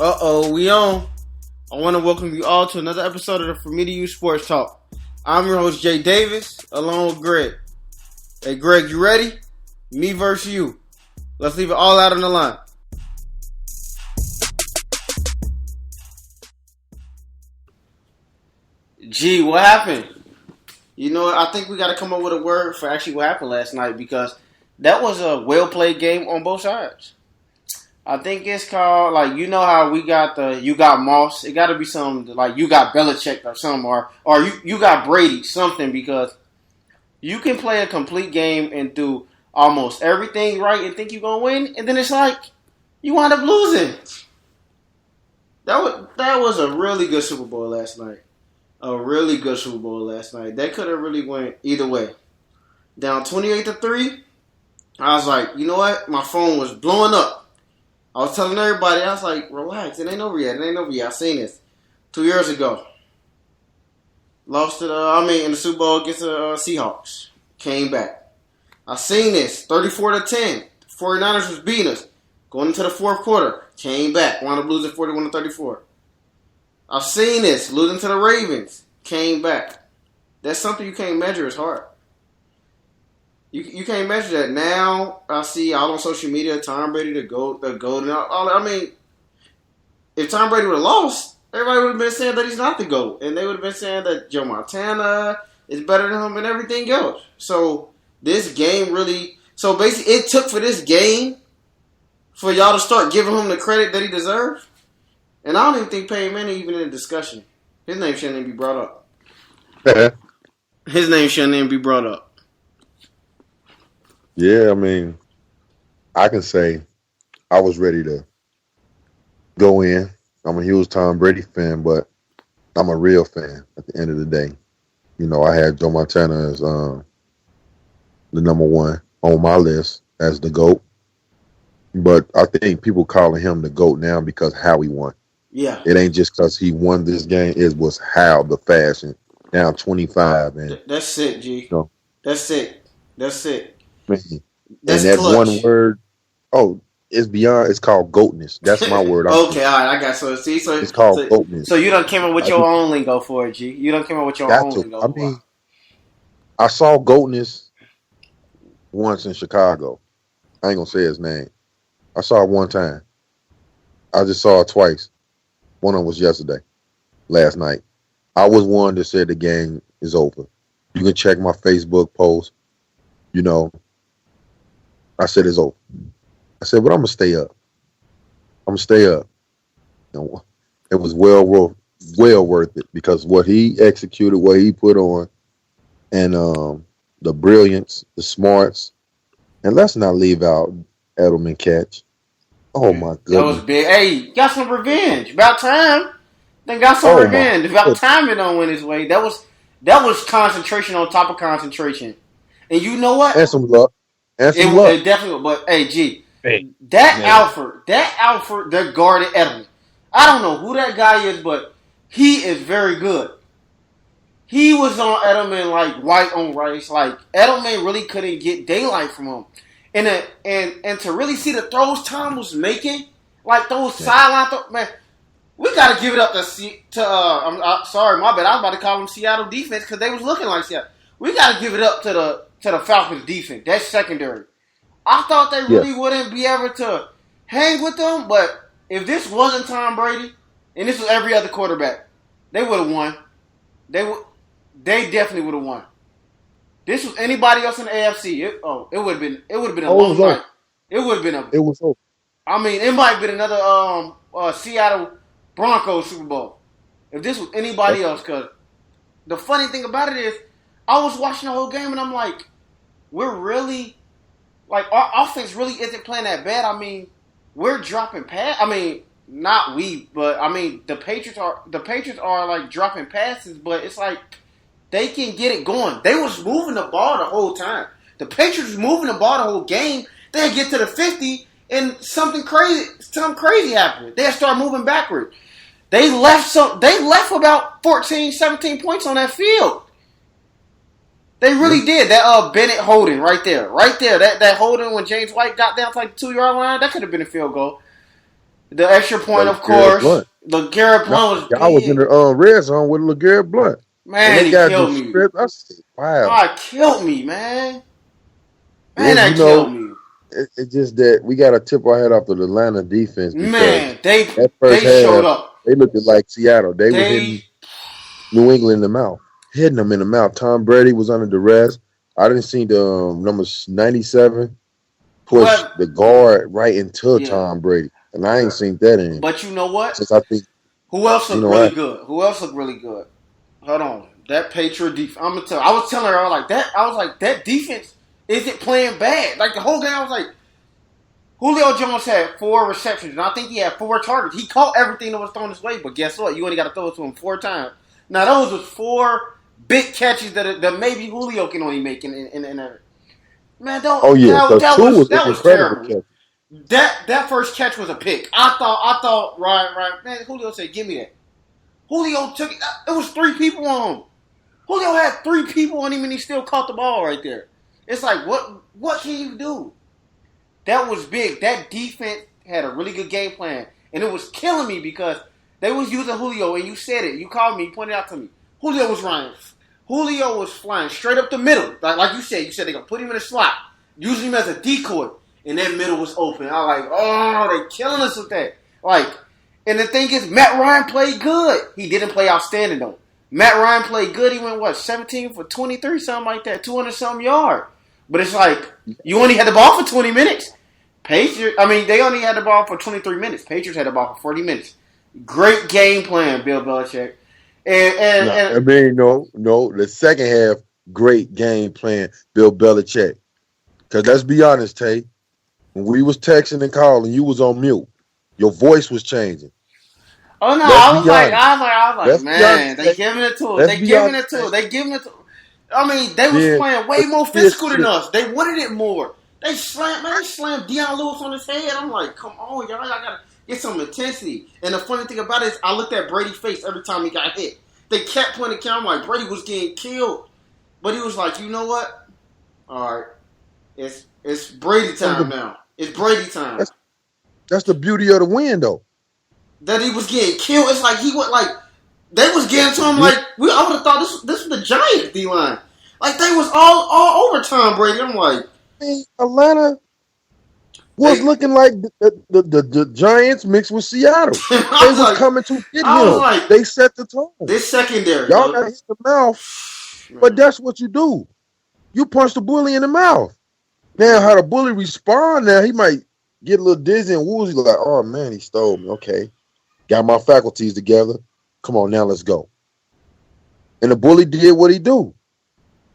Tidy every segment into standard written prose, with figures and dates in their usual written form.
We on. I want to welcome you all to another episode of the For Me to You Sports Talk. I'm your host, Jay Davis, along with Greg. Hey, Greg, you ready? Me versus you. Let's leave it all out on the line. Gee, what happened? You know, I think we got to come up with a word for actually what happened last night because that was a well-played game on both sides. I think it's called, like, you know how we got you got Moss. It got to be something like you got Belichick or something, or you got Brady, something, because you can play a complete game and do almost everything right and think you're going to win, and then it's like you wind up losing. That was a really good Super Bowl last night. A really good Super Bowl last night. That could have really went either way. Down 28-3, I was like, you know what? My phone was blowing up. I was telling everybody, I was like, relax, it ain't over yet. I seen this 2 years ago. Lost it, in the Super Bowl against the Seahawks. Came back. I seen this, 34-10. 49ers was beating us. Going into the fourth quarter. Came back. Wound up losing 41-34. I've seen this, losing to the Ravens. Came back. That's something you can't measure as hard. You can't measure that. Now I see all on social media Tom Brady the GOAT. If Tom Brady would have lost, everybody would have been saying that he's not the GOAT, and they would have been saying that Joe Montana is better than him and everything else. So this game really, so basically, it took for this game for y'all to start giving him the credit that he deserves. And I don't even think Peyton Manning even in the discussion. His name shouldn't even be brought up. His name shouldn't even be brought up. Yeah, I mean, I can say I was ready to go in. I'm a huge Tom Brady fan, but I'm a real fan at the end of the day. You know, I had Joe Montana as the number one on my list as the GOAT. But I think people calling him the GOAT now because how he won. Yeah. It ain't just because he won this game. It was how, the fashion. Down 25. And that's sick, G. You know, that's sick. That's it. Man. That's and that clutch. one word, it's beyond. It's called goatness. That's my word. Okay, all right, I got so it's called goatness. So you done came up with your own lingo for it, G. You done came up with your own lingo. I mean, I saw goatness once in Chicago. I ain't gonna say his name. I saw it one time. I just saw it twice. One of them was last night. I was one that said the game is over. You can check my Facebook post. You know, I said it's over. I said, but I'm going to stay up. You know, it was well worth it because what he executed, what he put on, and the brilliance, the smarts, and let's not leave out Edelman catch. Oh, my goodness. That was big. Hey, got some revenge. About time. They got some revenge. About time it don't win his way. That was concentration on top of concentration. And you know what? And some luck. It definitely. But hey, G, Alford that guarded Edelman. I don't know who that guy is, but he is very good. He was on Edelman like white on rice. Like Edelman really couldn't get daylight from him. And to really see the throws Tom was making, like those sideline throws, man. We got to give it up to I'm sorry, my bad. I was about to call them Seattle defense because they was looking like Seattle. We got to give it up to the Falcons defense. That's secondary. I thought they really wouldn't be able to hang with them, but if this wasn't Tom Brady and this was every other quarterback, they would have won. They definitely would have won. This was anybody else in the AFC. It would have been a long night. It was over. I mean, it might have been another Seattle Broncos Super Bowl if this was anybody else. Because the funny thing about it is, I was watching the whole game and I'm like, we're really our offense really isn't playing that bad. I mean, we're dropping pass. I mean, not we, but I mean the Patriots are like dropping passes, but it's like they can get it going. They was moving the ball the whole time. The Patriots was moving the ball the whole game. They get to the 50 and something crazy happened. They start moving backward. They left about 14, 17 points on that field. They really did. That Bennett holding right there. That holding when James White got down to like the 2-yard line, that could have been a field goal. The extra point, That of LeGarrette course. Blunt. LeGarrette No, Blunt was y'all was in big. the red zone with LeGarrette Blunt. And Man, that he guy killed just me. stripped. I said, wow. Oh, it killed me, man. Man, And, that killed me. it's just that we got to tip our head off to the Atlanta defense because Man, they that first showed half, up. they looked like Seattle. They was They hitting New England in the mouth. Hitting them in the mouth. Tom Brady was under duress. I didn't see the number 97 push whoever, the guard right into yeah. Tom Brady. And I ain't seen that in. But you know what? Since I think, Who else you looked know really what? good? Who else looked really good? Hold on, that Patriot defense. I'm gonna tell. I was telling her, I was like that. I was like that defense isn't playing bad. Like the whole game, I was like, Julio Jones had 4 receptions, and I think he had 4 targets. He caught everything that was thrown his way, but guess what? You only got to throw it to him 4 times. Now those was 4 big catches that maybe Julio can only make in man. Don't, Oh yeah, because that 2 was an was incredible terrible. catch. That first catch was a pick. I thought right. Man, Julio said, "Give me that." Julio took it. It was 3 people on him. Julio had 3 people on him, and he still caught the ball right there. It's like, what can you do? That was big. That defense had a really good game plan, and it was killing me because they was using Julio, and you said it. You called me, you pointed out to me. Julio was running. Julio was flying straight up the middle. Like you said they're going to put him in a slot, using him as a decoy, and that middle was open. I was like, oh, they're killing us with that. Like, and the thing is, Matt Ryan played good. He didn't play outstanding, though. Matt Ryan played good. He went, 17 for 23, something like that, 200-something yards. But it's like, you only had the ball for 20 minutes. They only had the ball for 23 minutes. Patriots had the ball for 40 minutes. Great game plan, Bill Belichick. No. The second half, great game plan, Bill Belichick. Because let's be honest, Tay, when we was texting and calling, you was on mute. Your voice was changing. Oh no, I was like, man, they giving it to us. They giving it to us. I mean, they was playing way more physical than us. They wanted it more. They slammed Deion Lewis on his head. I'm like, come on, y'all gotta get some intensity. And the funny thing about it is, I looked at Brady's face every time he got hit. They kept pointing the camera like Brady was getting killed, but he was like, you know what? All right, it's Brady time now. It's Brady time. That's the beauty of the win, though. That he was getting killed. It's like he went like they was getting to him like I would have thought this was the Giants D line. Like they was all over Tom Brady. I'm like, Atlanta was looking like the Giants mixed with Seattle. They was coming to get him. Like, they set the tone. This secondary, y'all got hit in the mouth, but that's what you do. You punch the bully in the mouth. Now, how the bully respond? Now he might get a little dizzy and woozy, like, oh man, he stole me. Okay, got my faculties together. Come on, now let's go. And the bully did what he do.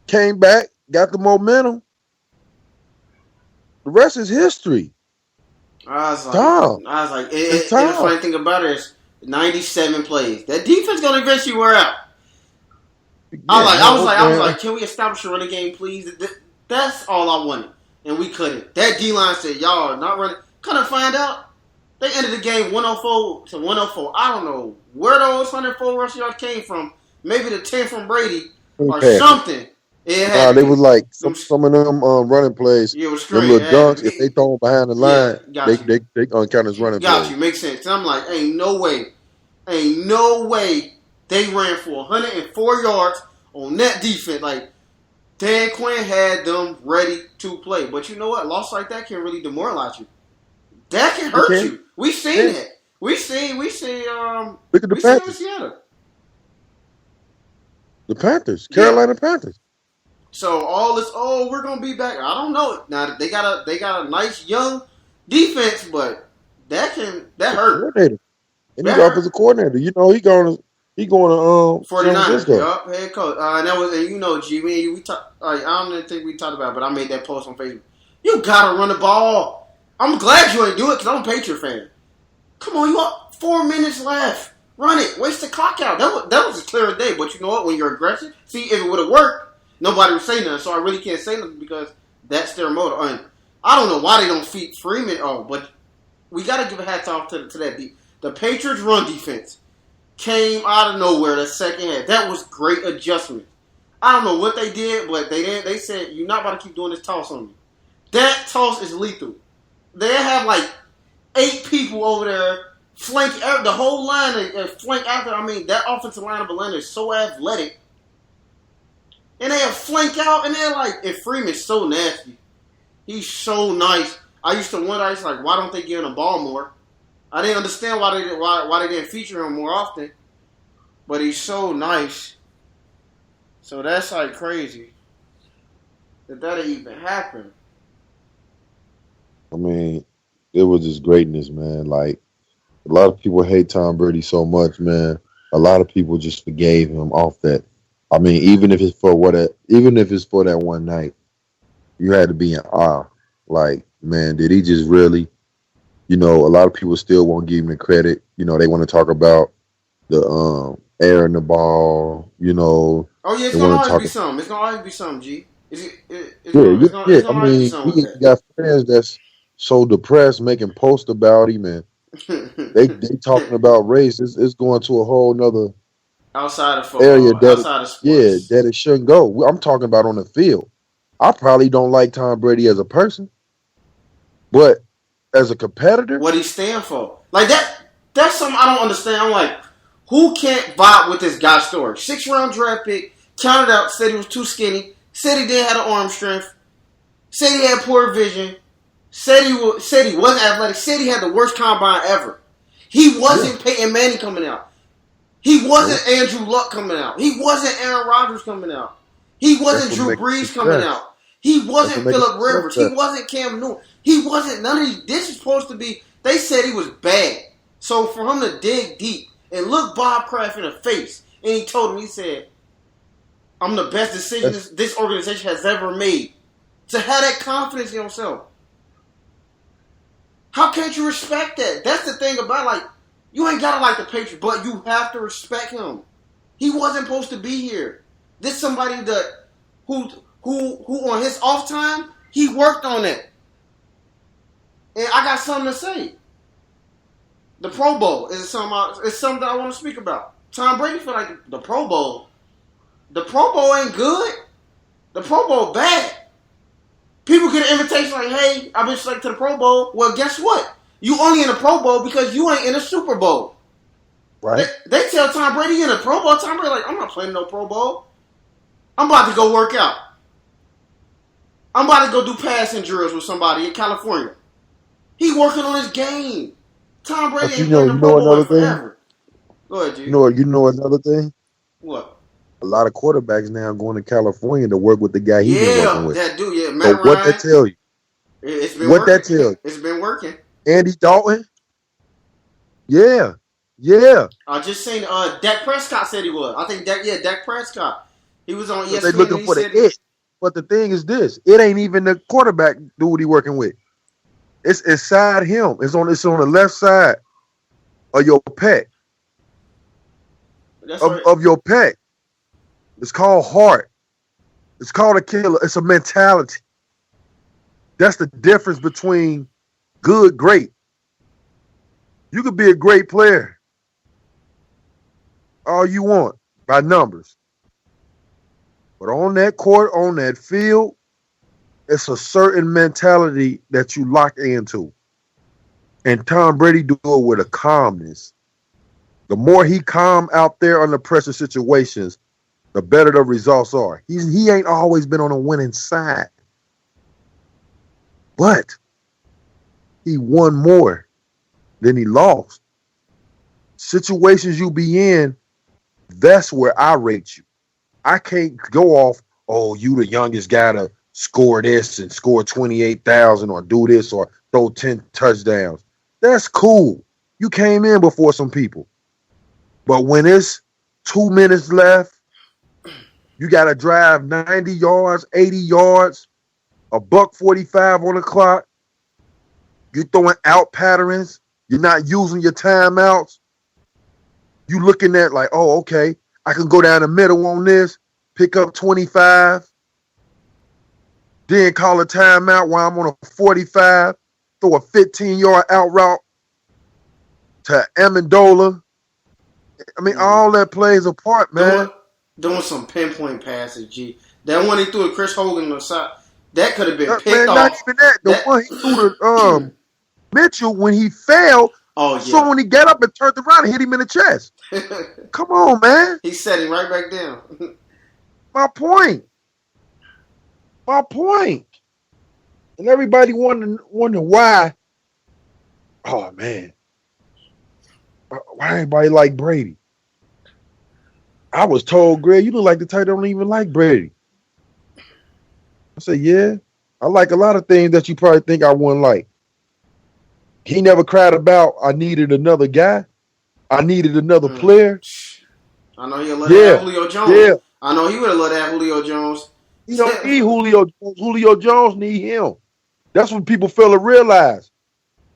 Came back, got the momentum. The rest is history. I was like, and the funny thing about it is 97 plays. That defense gonna eventually wear out. Yeah, I was like, can we establish a running game, please? That's all I wanted, and we couldn't. That D line said, y'all are not running. Couldn't find out. They ended the game 104 to 104. I don't know where those 104 rush yards came from. Maybe the 10 from Brady or something. They was like some of them running plays. Yeah, it was straight. Them little dunks, if they throw them behind the line, they count as running plays. Got you. Makes sense. And I'm like, ain't no way they ran for 104 yards on that defense. Like, Dan Quinn had them ready to play. But you know what? Loss like that can really demoralize you. That can hurt you. We seen it. We see. Look at the Panthers. The Panthers, Carolina Panthers. So all this, we're gonna be back. I don't know. Now they got a nice young defense, but that hurt. And he's offensive coordinator. You know he going to 49ers. Yup, head coach. And that was, and G, we talk. I don't even think we talked about it, but I made that post on Facebook. You gotta run the ball. I'm glad you ain't do it because I'm a Patriot fan. Come on, you got 4 minutes left. Run it. Waste the clock out. That was as clear as day. But you know what? When you're aggressive, see, if it would have worked, nobody would say nothing. So I really can't say nothing because that's their motto. And I don't know why they don't feed Freeman. But we got to give a hats off to that. The Patriots' run defense came out of nowhere the second half. That was great adjustment. I don't know what they did, but they said, you're not about to keep doing this toss on me. That toss is lethal. They have like 8 people over there flank the whole line, flank after. I mean, that offensive line of Atlanta is so athletic, and they have flank out, and they're like, and Freeman's so nasty. He's so nice. I used to wonder, why don't they give him the ball more? I didn't understand why they didn't feature him more often, but he's so nice. So that's like crazy that even happened. I mean, it was just greatness, man. Like, a lot of people hate Tom Brady so much, man. A lot of people just forgave him off that. I mean, even if it's for that one night, you had to be in awe. Like, man, did he just really? A lot of people still won't give him the credit. They want to talk about the air in the ball. Oh yeah, it's gonna always be something. It's gonna always be something, G. It's gonna always be something. We got friends that's so depressed, making posts about him, and they talking about race. It's going to a whole nother outside of football, area outside of sports. that it shouldn't go. I'm talking about on the field. I probably don't like Tom Brady as a person, but as a competitor, what he stand for, like that's something I don't understand. I'm like, who can't vibe with this guy's story? 6th-round draft pick, counted out, said he was too skinny, said he didn't have the arm strength, said he had poor vision, said he wasn't athletic, said he had the worst combine ever. He wasn't Peyton Manning coming out. He wasn't Andrew Luck coming out. He wasn't Aaron Rodgers coming out. He wasn't Drew Brees coming out. He wasn't Phillip Rivers. He wasn't Cam Newton. He wasn't none of these. This is supposed to be. They said he was bad. So for him to dig deep and look Bob Kraft in the face, and he told him, he said, "I'm the best decision this organization has ever made." To have that confidence in yourself. How can't you respect that? That's the thing about, like, you ain't gotta like the Patriots, but you have to respect him. He wasn't supposed to be here. This somebody that who on his off time, he worked on it. And I got something to say. The Pro Bowl is something I want to speak about. Tom Brady feel like the Pro Bowl. The Pro Bowl ain't good. The Pro Bowl bad. People get an invitation like, hey, I've been selected to the Pro Bowl. Well, guess what? You only in the Pro Bowl because you ain't in the Super Bowl. Right. They tell Tom Brady in the Pro Bowl. Tom Brady like, I'm not playing no Pro Bowl. I'm about to go work out. I'm about to go do passing drills with somebody in California. He working on his game. Tom Brady ain't playing the Pro Bowl forever. Go ahead, G. You know another thing? What? A lot of quarterbacks now going to California to work with the guy he's been working with. That dude, yeah, Matt Ryan. What that tell you? It's been working. That tell you? It's been working. Andy Dalton? Yeah. I just seen Dak Prescott said he was. I think Dak Prescott. He was on ESPN. They looking for the it. But the thing is this, it ain't even the quarterback dude he working with. It's inside him. It's on the left side of your pec. Of your pec. It's called heart. It's called a killer. It's a mentality. That's the difference between good, great. You could be a great player all you want by numbers. But on that court, on that field, it's a certain mentality that you lock into. And Tom Brady do it with a calmness. The more he calm out there under pressure situations, the better the results are. He ain't always been on a winning side. But he won more than he lost. Situations you be in, that's where I rate you. I can't go off, oh, you the youngest guy to score this and score 28,000 or do this or throw 10 touchdowns. That's cool. You came in before some people. But when it's 2 minutes left, you got to drive 90 yards, 80 yards, $1:45 on the clock. You're throwing out patterns. You're not using your timeouts. You looking at like, oh, okay, I can go down the middle on this, pick up 25, then call a timeout while I'm on a 45, throw a 15-yard out route to Amendola. I mean, all that plays a part, man. Doing some pinpoint passes, G. That one he threw to Chris Hogan on the side, that could have been picked off. Not even that. The one he threw to Mitchell, when he fell, Oh, I saw when he got up and turned around and hit him in the chest. Come on, man. He set him right back down. My point. And everybody wondering why. Oh, man. Why everybody like Brady? I was told, Greg, you look like the type that don't even like Brady. I said, yeah. I like a lot of things that you probably think I wouldn't like. He never cried about, I needed another guy. I needed another player. I know he'll let have Julio Jones. Yeah. I know he would have let have Julio Jones. He don't need Julio Jones. Julio Jones need him. That's what people fail to realize.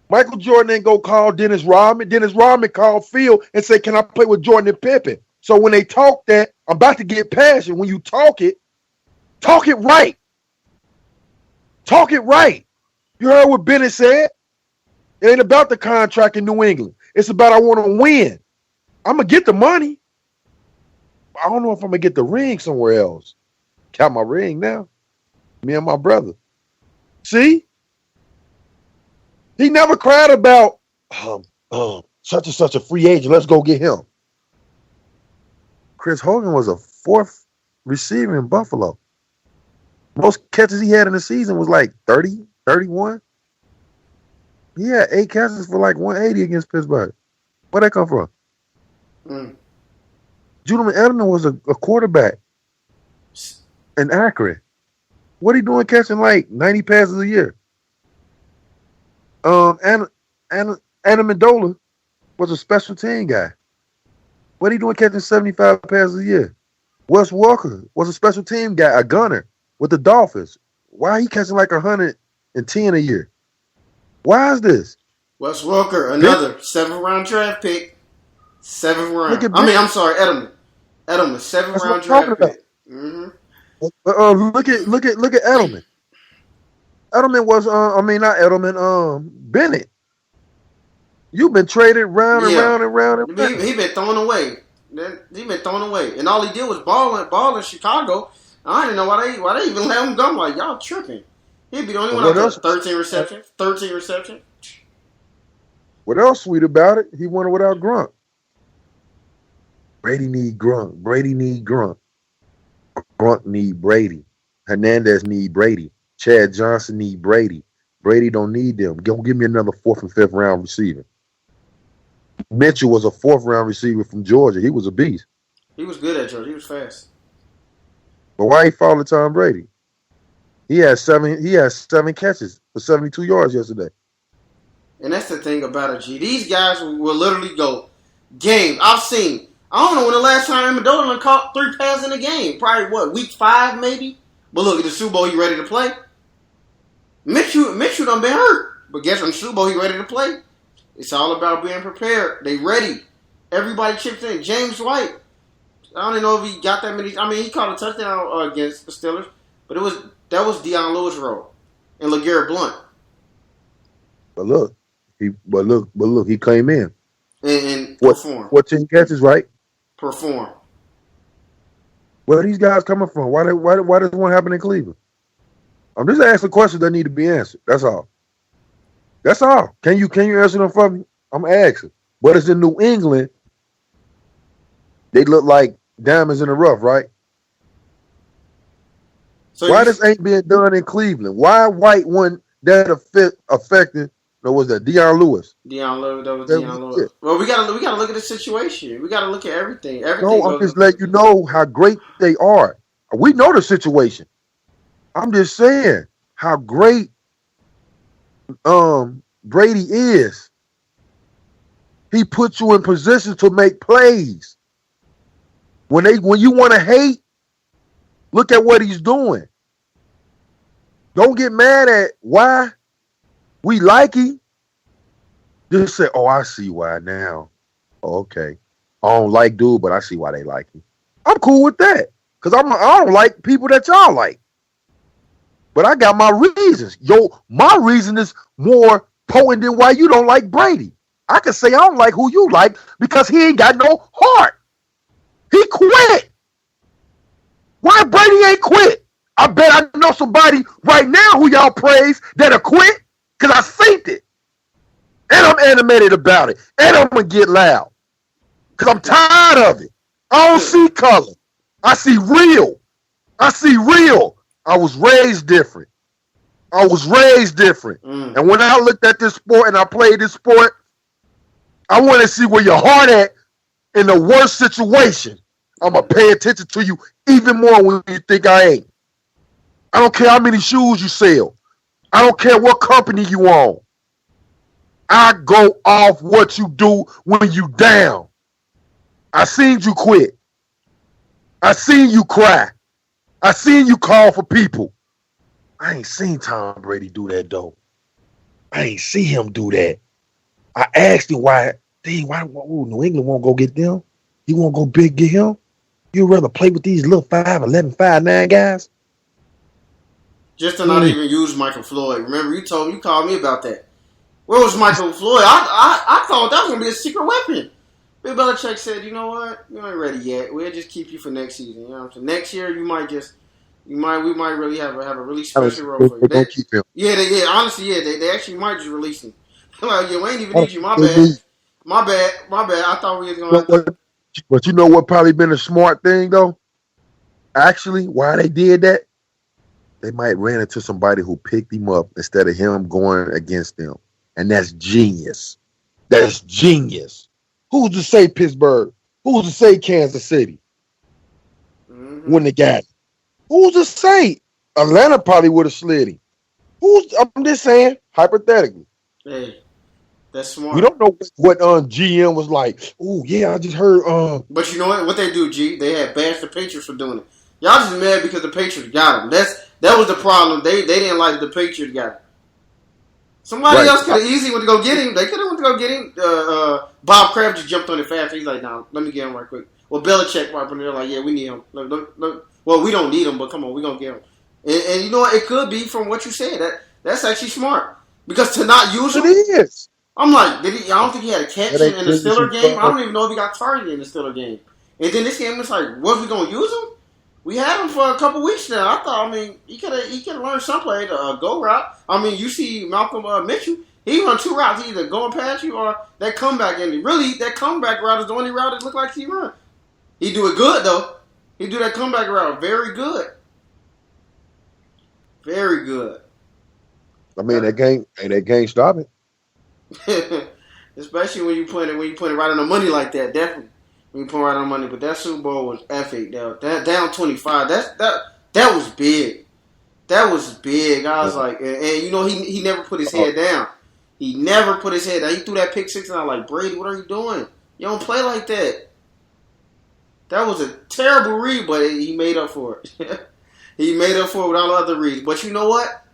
Michael Jordan ain't go call Dennis Rodman. Dennis Rodman called Phil and say, can I play with Jordan and Pippen? So when they talk that, I'm about to get passionate. When you talk it right. Talk it right. You heard what Bennett said? It ain't about the contract in New England. It's about I want to win. I'm going to get the money. I don't know if I'm going to get the ring somewhere else. Got my ring now. Me and my brother. See? He never cried about such and such a free agent. Let's go get him. Chris Hogan was a fourth receiver in Buffalo. Most catches he had in the season was like 30, 31. He had 8 catches for like 180 against Pittsburgh. Where'd that come from? Julian Edelman was a quarterback and accurate. What he doing catching like 90 passes a year? Anna Amendola was a special team guy. What he doing catching 75 passes a year? Wes Walker was a special team guy, a gunner with the Dolphins. Why he catching like 110 a year? Why is this? Wes Walker, another 7th round draft pick. 7th round. I'm sorry, Edelman. Edelman, 7th round draft pick. Mm-hmm. Look at Edelman. Edelman was not Edelman, Bennett. You've been traded round and round and round and round. He been thrown away. And all he did was ball in Chicago. I didn't know why they even let him go. I'm like, y'all tripping. He'd be the only one out there. 13 receptions. What else sweet about it? He won it without Grunt. Brady need Grunt. Grunt need Brady. Hernandez need Brady. Chad Johnson need Brady. Brady don't need them. Go give me another 4th and 5th round receiver. Mitchell was a 4th round receiver from Georgia. He was a beast. He was good at Georgia. He was fast. But why he followed Tom Brady? He had 7 catches for 72 yards yesterday. And that's the thing about it, G. These guys will literally go game. I don't know when the last time Amendola caught 3 passes in a game. Probably week 5 maybe? But look, at the Super Bowl, he ready to play? Mitchell done been hurt. But guess what? In the Super Bowl, he ready to play? It's all about being prepared. They ready. Everybody chips in. James White. I don't even know if he got that many. I mean, he caught a touchdown against the Steelers. But that was Deion Lewis' role. And LeGarrette Blount. But look, he came in. And performed. 14 catches, right? Perform. Where are these guys coming from? Why does one happen in Cleveland? I'm just asking questions that need to be answered. That's all. Can you answer them for me? I'm asking. But it's in New England. They look like diamonds in the rough, right? So why this ain't being done in Cleveland? Why White one that affected? Or was that Deion Lewis? That was Deion Lewis. Well, we gotta look at the situation. We gotta look at everything. No, I'm just letting you know how great they are. We know the situation. I'm just saying how great Brady is. He puts you in position to make plays. When you want to hate, look at what he's doing. Don't get mad at why we like him. Just say, oh, I see why now. Oh, okay. I don't like dude, but I see why they like him. I'm cool with that. Because I don't like people that y'all like. But I got my reasons. My reason is more potent than why you don't like Brady. I can say I don't like who you like because he ain't got no heart. He quit. Why Brady ain't quit? I bet I know somebody right now who y'all praise that'll quit because I seen it. And I'm animated about it. And I'm going to get loud. Because I'm tired of it. I don't see color. I see real. I was raised different. And when I looked at this sport and I played this sport, I want to see where your heart at in the worst situation. I'm going to pay attention to you even more when you think I ain't. I don't care how many shoes you sell. I don't care what company you own. I go off what you do when you down. I seen you quit. I seen you cry. I seen you call for people. I ain't seen Tom Brady do that, though. I ain't see him do that. I asked him why New England won't go get them? You won't go big get him? You'd rather play with these little 5'11", 5'9" guys? Just to not even use Michael Floyd. Remember, you called me about that. Where was Michael Floyd? I thought that was going to be a secret weapon. Bill Belichick said, you know what? You ain't ready yet. We'll just keep you for next season. You know what I'm saying? Next year, we might really have a really special role for you. Don't keep him. Honestly, they actually might just release him. Like, we ain't even need you. My bad. I thought we was going to. But you know what probably been a smart thing, though? Actually, why they did that? They might ran into somebody who picked him up instead of him going against them. And that's genius. That's genius. Who's to say Pittsburgh? Who's to say Kansas City? When they got it? Who's to say Atlanta probably would have slid him? I'm just saying, hypothetically. Hey, that's smart. We don't know what GM was like. Oh, yeah, I just heard. But you know what? What they do, G? They had bashed the Patriots for doing it. Y'all just mad because the Patriots got him. That was the problem. They didn't like the Patriots got him. Somebody else could have easily went to go get him. They could have went to go get him. Bob Kraft just jumped on it fast. He's like, "No, let me get him right quick." Well, Belichick right there, like, "Yeah, we need him." Look. Well, we don't need him, but come on, we gonna get him. And you know what? It could be from what you said. That's actually smart because to not use him, it is. I'm like, I don't think he had a catch in the Steelers game. I don't even know if he got targeted in the Steelers game. And then this game, it's like, was we gonna use him? We had him for a couple weeks now. I thought, he could have learned some play to go route. You see Malcolm Mitchell, he run two routes, either going past you or that comeback. And really, that comeback route is the only route that looked like he run. He do it good, though. He do that comeback route very good. Very good. That game stopping. Especially when you put it right on the money like that, definitely. When you put it right on the money. But that Super Bowl was epic. That down 25, that was big. That was big. I was like, and he never put his head down. He never put his head down. He threw that pick six, and I was like, Brady, what are you doing? You don't play like that. That was a terrible read, but he made up for it. He made up for it with all the other reads. But you know what?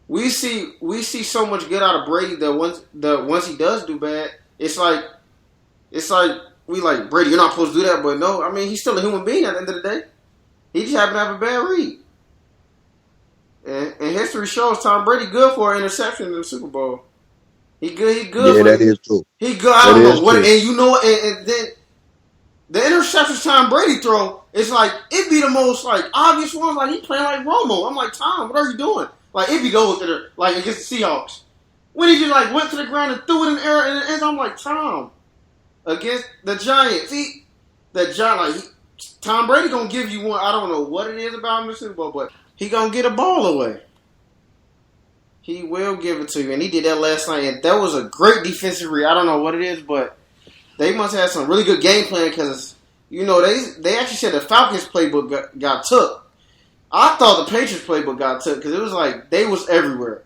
We see so much good out of Brady that once he does do bad, it's like we like, Brady, you're not supposed to do that, but no, he's still a human being at the end of the day. He just happened to have a bad read. And history shows Tom Brady good for an interception in the Super Bowl. He good. Yeah, that is true. He good. I don't know what, and you know what, and then the interceptions Tom Brady throw, it's like it be the most like obvious ones. Like he playing like Romo. I'm like, Tom, what are you doing? Like if he goes to the against the Seahawks, when he just went to the ground and threw it in the air, and I'm like, Tom, against the Giants, Tom Brady gonna give you one. I don't know what it is about him in the Super Bowl, but he gonna get a ball away. He will give it to you, and he did that last night. And that was a great defensive read. I don't know what it is, but they must have some really good game plan because they actually said the Falcons playbook got took. I thought the Patriots playbook got took because it was like they was everywhere.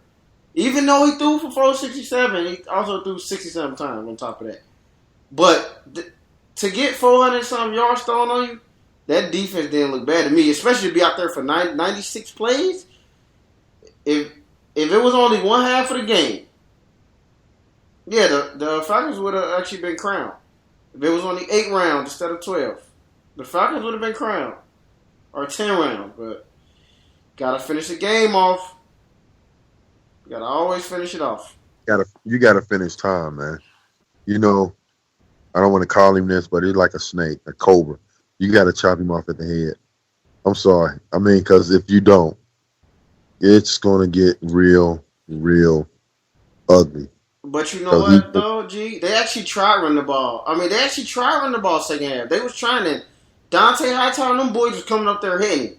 Even though he threw for 467, he also threw 67 times on top of that. But to get 400-some yards thrown on you, that defense didn't look bad to me, especially to be out there for 96 plays. If it was only one half of the game, yeah, the Falcons would have actually been crowned. If it was only 8 rounds instead of 12, the Falcons would have been crowned. Or 10 rounds, but gotta finish the game off. You gotta always finish it off. You gotta finish time, man. I don't want to call him this, but he's like a snake, a cobra. You gotta chop him off at the head. I'm sorry. Because if you don't, it's gonna get real, real ugly. But you know what, though, G? They actually tried running the ball. I mean, they actually tried running the ball second half. They was trying to. Dante Hightower and them boys was coming up there hitting.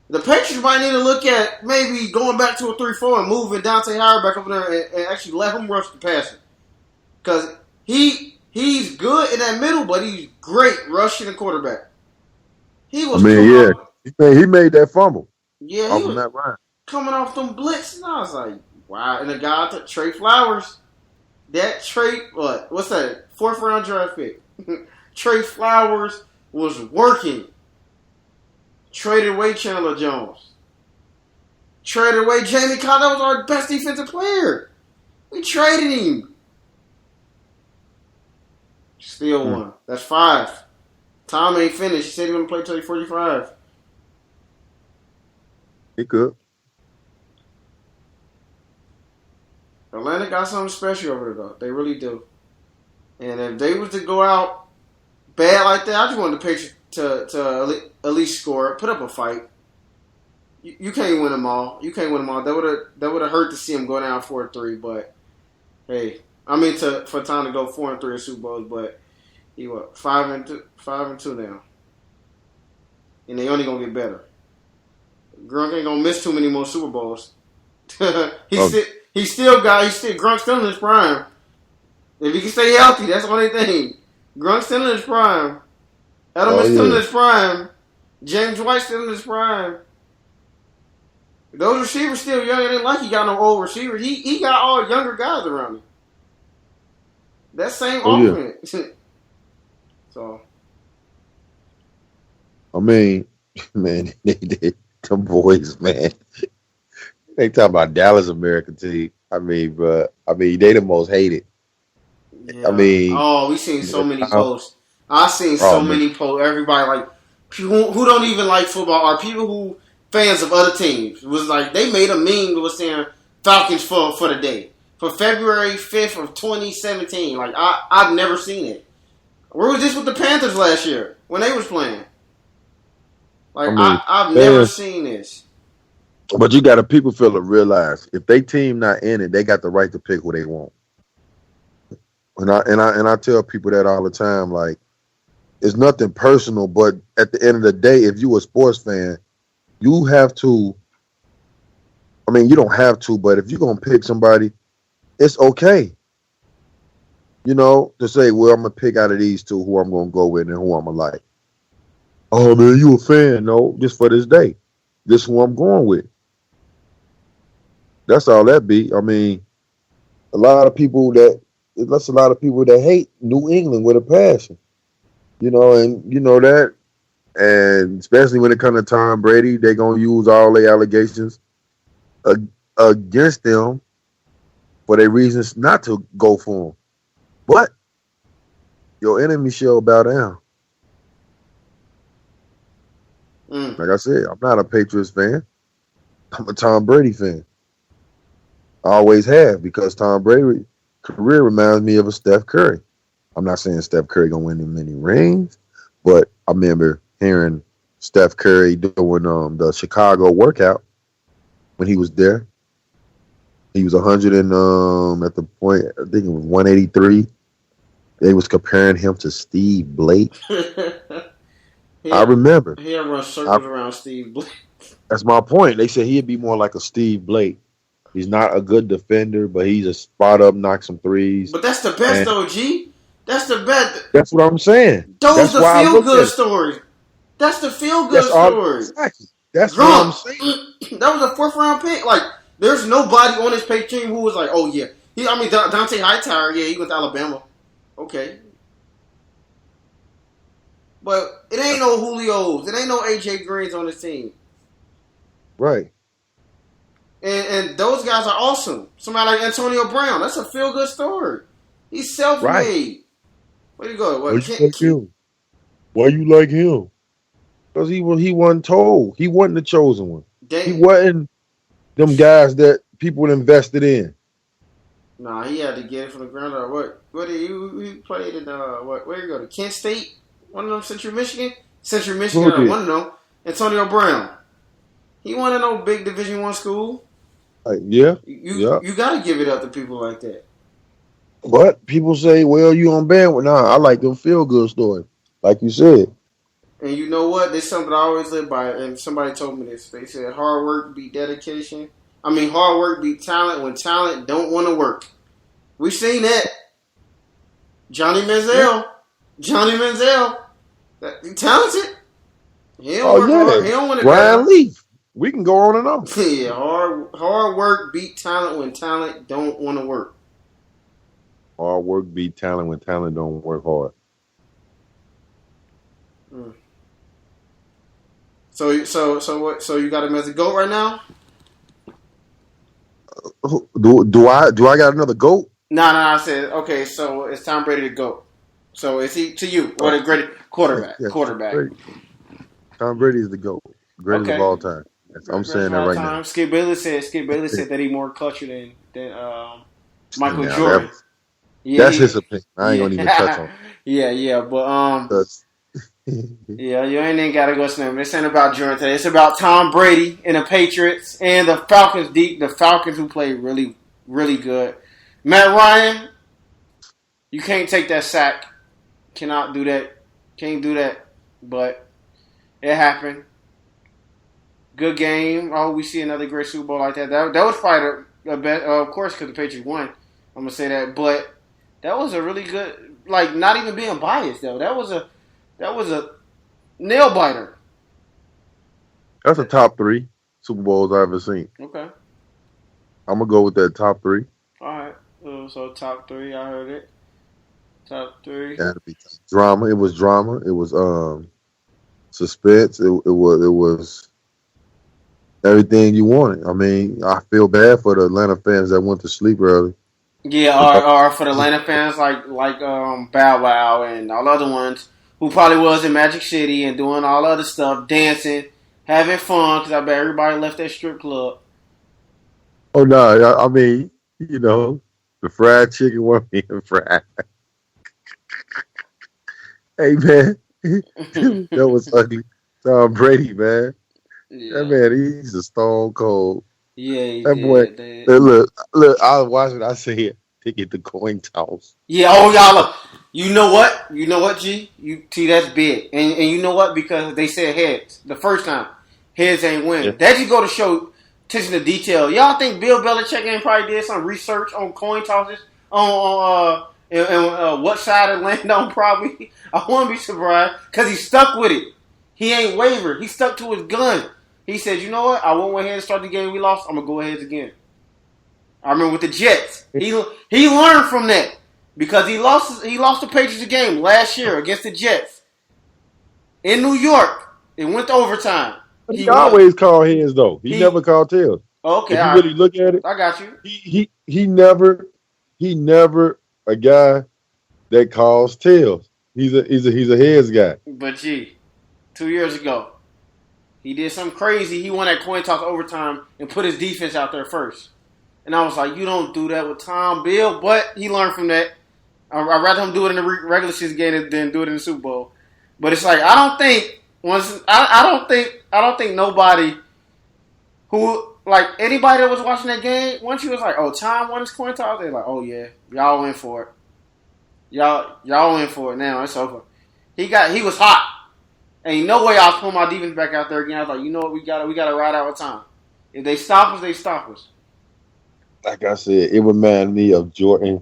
The Patriots might need to look at maybe going back to a 3-4 and moving Dante Howard back up there and actually let him rush the passer. Because he's good in that middle, but he's great rushing the quarterback. He was he made that fumble. Yeah, he was coming off them blitz, and I was like, wow. And the guy, Trey Flowers, what's that? 4th round draft pick. Trey Flowers was working. Traded away Chandler Jones. Traded away Jamie Collins. That was our best defensive player. We traded him. Still won. That's 5. Tom ain't finished. He said he going to play till he's 45. He could. Atlanta got something special over there, though. They really do. And if they was to go out bad like that, I just wanted the Patriots to at least score, put up a fight. You can't win them all. That would have hurt to see them go down 4-3. But hey, I mean for Tom to go 4-3 in Super Bowls, but he 5-2 now, and they only gonna get better. Gronk ain't gonna miss too many more Super Bowls. He's still Gronk's still in his prime. If he can stay healthy, that's the only thing. Gronk's still in his prime. Edelman's still in his prime. James White's still in his prime. Those receivers still young. It ain't like he got no old receiver. He got all younger guys around him. That same offense. Yeah. So. I mean, man, them boys, man. They talk about Dallas American team. I mean, they the most hated. Yeah. I mean, we seen so many posts. I seen so many posts. Everybody like people who don't even like football or people who fans of other teams. It was like they made a meme that was saying Falcons for the day for February 5th of 2017. Like I've never seen it. Where was this with the Panthers last year when they was playing? Like I've never seen this. But you got to people feel to realize if they team not in it, they got the right to pick who they want. And I tell people that all the time. Like it's nothing personal, but at the end of the day, if you a sports fan, you have to. I mean, you don't have to, but if you're gonna pick somebody, it's okay. You know, to say, well, I'm gonna pick out of these two who I'm gonna go with and who I'm gonna like. Oh man, you a fan? No, just for this day. This is who I'm going with. That's all that be. I mean, a lot of people that hate New England with a passion. You know, and you know that. And especially when it comes to Tom Brady, they're going to use all their allegations against them for their reasons not to go for him. But your enemy shall bow down. Like I said, I'm not a Patriots fan. I'm a Tom Brady fan. I always have, because Tom Brady's career reminds me of a Steph Curry. I'm not saying Steph Curry going to win him many rings, but I remember hearing Steph Curry doing the Chicago workout when he was there. He was 100 and at the point, I think it was 183. They was comparing him to Steve Blake. I remember. He had run circles around Steve Blake. That's my point. They said he'd be more like a Steve Blake. He's not a good defender, but he's a spot up, knock some threes. But that's the best, though, G. That's the best. That's what I'm saying. Those the feel good stories. That's the feel good story. Exactly. That's what I'm saying. That was a 4th round pick. Like, there's nobody on this page team who was like, oh yeah, Dante Hightower, yeah, he went to Alabama. Okay. But it ain't no Julio's. It ain't no AJ Greens on this team. Right. And those guys are awesome. Somebody like Antonio Brown. That's a feel-good story. He's self-made. Right. Where you go? Why you like him? Because he wasn't told. He wasn't the chosen one. He wasn't them guys that people invested in. Nah, he had to get it from the ground up. What did he played in where you go? To Kent State? One of them Central Michigan? Central Michigan, one of them. Antonio Brown. He wasn't in no big Division I school. Yeah. You got to give it up to people like that. But people say, well, you on bandwidth. Nah, I like them feel good stories. Like you said. And you know what? There's something I always live by, and somebody told me this. They said hard work beat dedication. I mean, hard work beat talent when talent don't want to work. We've seen that. Johnny Manziel. Johnny Manziel. He talented. He don't work hard. He don't want to Ryan Leaf. We can go on and on. Yeah, hard work beat talent when talent don't want to work. Hard work beat talent when talent don't work hard. So what? So you got him as a GOAT right now? Do I got another GOAT? No. I said okay. So it's Tom Brady the GOAT. So is he to you? What a great quarterback? Yeah, Quarterback. Tom Brady is the GOAT, greatest of all time. I'm saying that right now. Skip Bayless said that he's more cultured than Michael Jordan. That's his opinion. I ain't gonna even touch on. Yeah, but yeah, you ain't even gotta go snap. This ain't about Jordan today. It's about Tom Brady and the Patriots and the Falcons. The Falcons who played really, really good. Matt Ryan, you can't take that sack. Cannot do that. Can't do that. But it happened. Good game. I hope we see another great Super Bowl like that. That was probably the best, of course, because the Patriots won. I'm gonna say that, but that was a really good. Like, not even being biased though. That was a nail biter. That's a top 3 Super Bowls I've ever seen. Okay. I'm gonna go with that top 3. All right. So top 3, I heard it. Top 3. That'd be drama. It was drama. It was suspense. It was everything you wanted. I mean, I feel bad for the Atlanta fans that went to sleep early. Yeah, or for the Atlanta fans like Bow Wow and all other ones who probably was in Magic City and doing all other stuff, dancing, having fun, because I bet everybody left that strip club. Oh no! I mean, you know, the fried chicken wasn't being fried. Hey man, that was ugly. Tom Brady, man. Yeah. That man, he's a stone cold. Yeah, that boy. Look, I was watching. I said, "Take it to coin toss." Yeah. Oh, y'all. Look. You know what, G? You see, that's big, and you know what? Because they said heads the first time, heads ain't win. Yeah. That just go to show attention to detail. Y'all think Bill Belichick ain't probably did some research on coin tosses on what side it landed on? Probably. I wouldn't be surprised because he stuck with it. He ain't wavered. He stuck to his gun. He said, "You know what? I went ahead and start the game we lost. I'm gonna go ahead again." I remember with the Jets. He learned from that. Because he lost the Patriots game last year against the Jets in New York. It went to overtime. He always called heads though. He never called tails. Okay, if you really look at it, I got you. He never a guy that calls tails. He's a heads guy. But gee, 2 years ago, he did something crazy. He won that coin toss overtime and put his defense out there first. And I was like, you don't do that with Tom Bill, but he learned from that. I'd rather him do it in the regular season game than do it in the Super Bowl. But it's like I don't think nobody who like anybody that was watching that game once you was like, oh, Tom won his coin toss, they're like, oh yeah, y'all win for it. Y'all win for it now. It's over. He was hot. Ain't no way I was pulling my defense back out there again. I was like, you know what, we gotta ride out with time. If they stop us, they stop us. Like I said, it reminded me of Jordan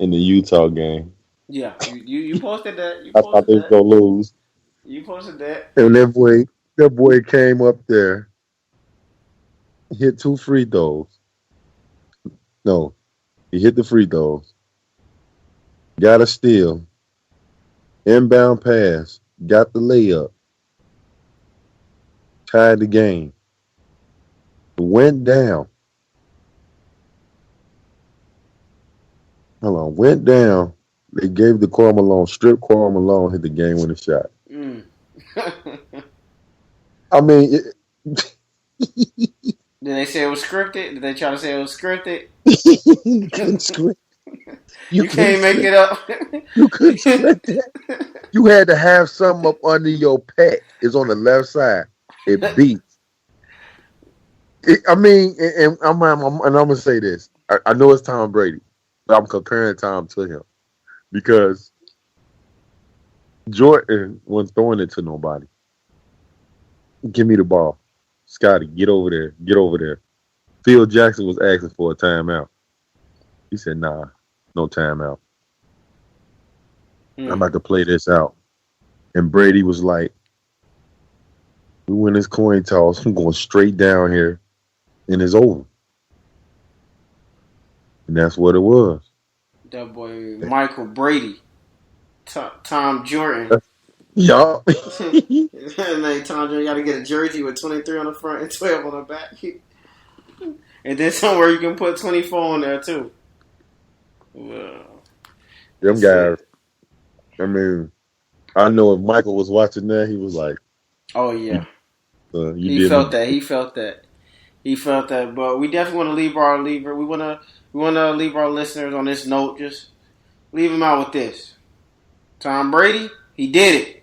in the Utah game. Yeah, you posted that. I thought they was gonna lose. You posted that. And that boy came up there, hit 2 free throws. No, he hit the free throws. Got a steal. Inbound pass. Got the layup. Tied the game. Went down. Hold on. Went down. They gave the Karl Malone, strip Karl Malone, hit the game-winning shot. I mean... Did they say it was scripted? Did they try to say it was scripted? You can't make it up. You couldn't script that. You had to have something up under your pec. It's on the left side. It beats. I mean, and I'm going to say this. I know it's Tom Brady. I'm comparing Tom to him because Jordan wasn't throwing it to nobody. Give me the ball. Scotty, get over there. Get over there. Phil Jackson was asking for a timeout. He said, nah, no timeout. I'm about to play this out. And Brady was like, we win this coin toss. I'm going straight down here, and it's over. And that's what it was. That boy Michael Brady, Tom Jordan. Y'all. Like Tom Jordan got to get a jersey with 23 on the front and 12 on the back. And then somewhere you can put 24 on there too. Well, them guys. I mean, I know if Michael was watching that, he was like, "Oh yeah." He felt that. He felt that. But we definitely want to leave our leaver. We want to leave our listeners on this note. Just leave them out with this. Tom Brady, he did it.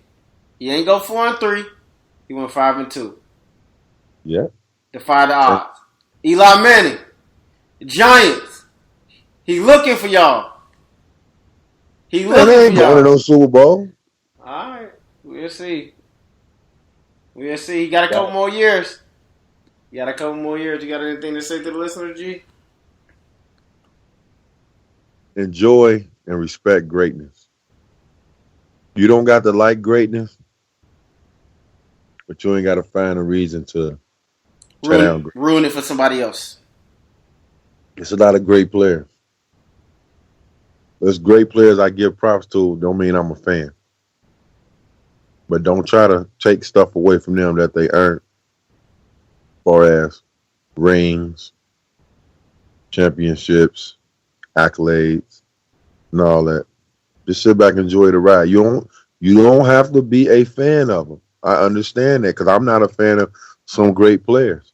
He ain't go 4-3. He went 5-2. Yeah. Defy the odds. Eli Manning, Giants. He looking for y'all. He looking for y'all. Going to no Super Bowl. All right, we'll see. He got a couple more years. You got anything to say to the listeners, G? Enjoy and respect greatness. You don't got to like greatness, but you ain't got to find a reason to ruin it for somebody else. It's a lot of great players. There's great players I give props to. Don't mean I'm a fan. But don't try to take stuff away from them that they earned. As far as rings, championships, accolades, and all that. Just sit back and enjoy the ride. You don't have to be a fan of them. I understand that because I'm not a fan of some great players.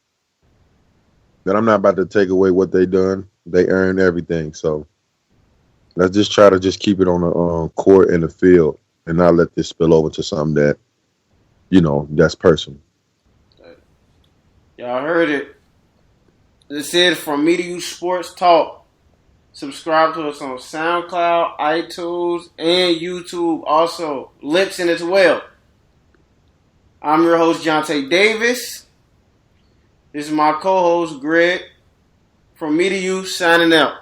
But I'm not about to take away what they done. They earned everything. So let's just try to just keep it on the court and the field and not let this spill over to something that, that's personal. Y'all heard it. This is from Me to You Sports Talk. Subscribe to us on SoundCloud, iTunes, and YouTube. Also, Lipson as well. I'm your host, Jonte Davis. This is my co-host, Greg. From Me to You, signing out.